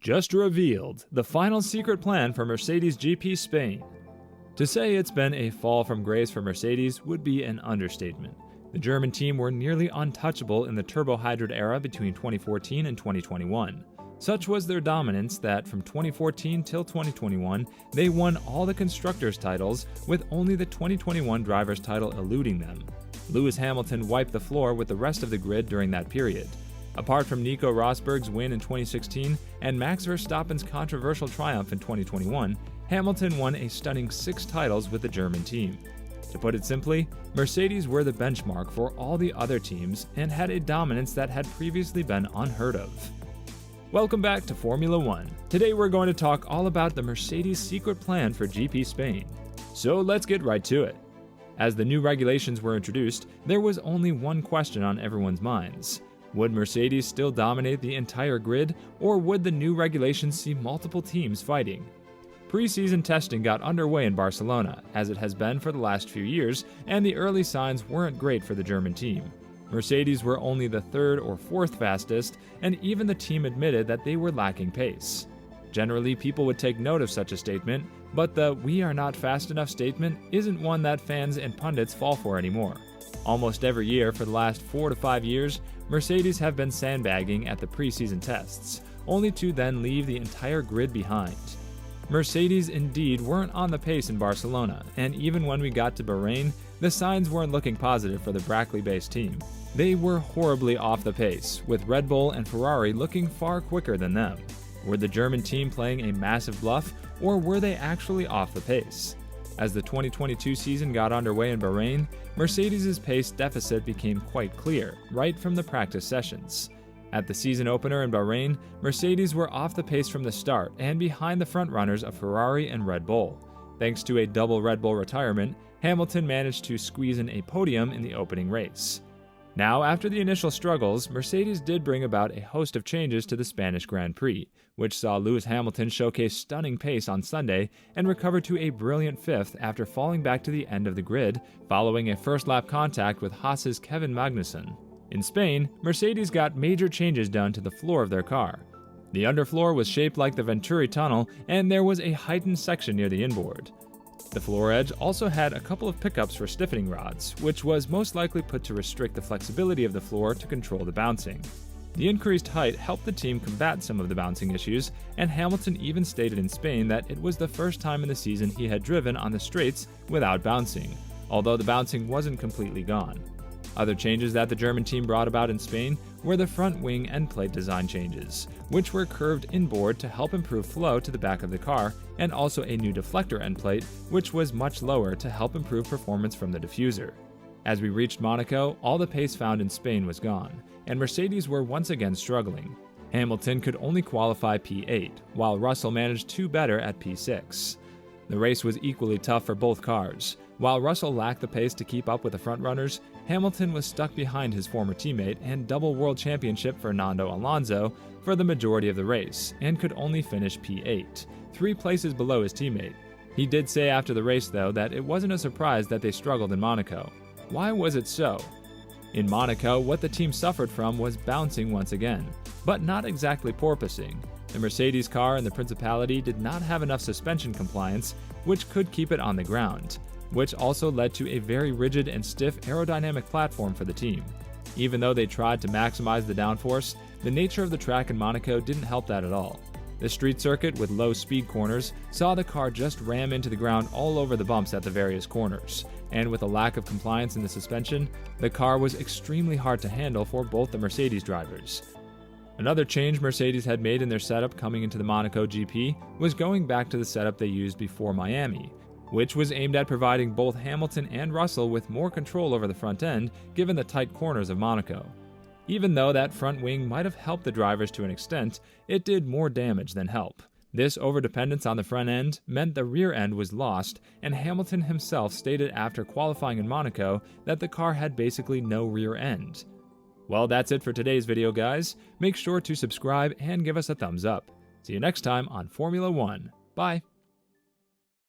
Just revealed the final secret plan for Mercedes GP Spain. To say it's been a fall from grace for Mercedes would be an understatement. The German team were nearly untouchable in the turbo-hybrid era between 2014 and 2021. Such was their dominance that from 2014 till 2021, they won all the constructors' titles, with only the 2021 drivers' title eluding them. Lewis Hamilton wiped the floor with the rest of the grid during that period. Apart from Nico Rosberg's win in 2016 and Max Verstappen's controversial triumph in 2021, Hamilton won a stunning 6 titles with the German team. To put it simply, Mercedes were the benchmark for all the other teams and had a dominance that had previously been unheard of. Welcome back to Formula One. Today we're going to talk all about the Mercedes secret plan for GP Spain. So let's get right to it. As the new regulations were introduced, there was only one question on everyone's minds. Would Mercedes still dominate the entire grid, or would the new regulations see multiple teams fighting? Pre-season testing got underway in Barcelona, as it has been for the last few years, and the early signs weren't great for the German team. Mercedes were only the 3rd or 4th fastest, and even the team admitted that they were lacking pace. Generally, people would take note of such a statement, but the "we are not fast enough" statement isn't one that fans and pundits fall for anymore. Almost every year for the last 4 to 5 years, Mercedes have been sandbagging at the preseason tests, only to then leave the entire grid behind. Mercedes indeed weren't on the pace in Barcelona, and even when we got to Bahrain, the signs weren't looking positive for the Brackley-based team. They were horribly off the pace, with Red Bull and Ferrari looking far quicker than them. Were the German team playing a massive bluff, or were they actually off the pace? As the 2022 season got underway in Bahrain, Mercedes' pace deficit became quite clear, right from the practice sessions. At the season opener in Bahrain, Mercedes were off the pace from the start and behind the frontrunners of Ferrari and Red Bull. Thanks to a double Red Bull retirement, Hamilton managed to squeeze in a podium in the opening race. Now, after the initial struggles, Mercedes did bring about a host of changes to the Spanish Grand Prix, which saw Lewis Hamilton showcase stunning pace on Sunday and recover to a brilliant 5th after falling back to the end of the grid following a first-lap contact with Haas's Kevin Magnussen. In Spain, Mercedes got major changes done to the floor of their car. The underfloor was shaped like the Venturi tunnel, and there was a heightened section near the inboard. The floor edge also had a couple of pickups for stiffening rods, which was most likely put to restrict the flexibility of the floor to control the bouncing. The increased height helped the team combat some of the bouncing issues, and Hamilton even stated in Spain that it was the first time in the season he had driven on the straights without bouncing, although the bouncing wasn't completely gone. Other changes that the German team brought about in Spain were the front wing end plate design changes, which were curved inboard to help improve flow to the back of the car, and also a new deflector end plate, which was much lower to help improve performance from the diffuser. As we reached Monaco, all the pace found in Spain was gone, and Mercedes were once again struggling. Hamilton could only qualify P8, while Russell managed 2 better at P6. The race was equally tough for both cars. While Russell lacked the pace to keep up with the frontrunners, Hamilton was stuck behind his former teammate and double world championship Fernando Alonso for the majority of the race, and could only finish P8, 3 places below his teammate. He did say after the race, though, that it wasn't a surprise that they struggled in Monaco. Why was it so? In Monaco, what the team suffered from was bouncing once again, but not exactly porpoising. The Mercedes car in the Principality did not have enough suspension compliance, which could keep it on the ground, which also led to a very rigid and stiff aerodynamic platform for the team. Even though they tried to maximize the downforce, the nature of the track in Monaco didn't help that at all. The street circuit with low speed corners saw the car just ram into the ground all over the bumps at the various corners, and with a lack of compliance in the suspension, the car was extremely hard to handle for both the Mercedes drivers. Another change Mercedes had made in their setup coming into the Monaco GP was going back to the setup they used before Miami, which was aimed at providing both Hamilton and Russell with more control over the front end given the tight corners of Monaco. Even though that front wing might have helped the drivers to an extent, it did more damage than help. This overdependence on the front end meant the rear end was lost, and Hamilton himself stated after qualifying in Monaco that the car had basically no rear end. Well, that's it for today's video, guys. Make sure to subscribe and give us a thumbs up. See you next time on Formula One. Bye.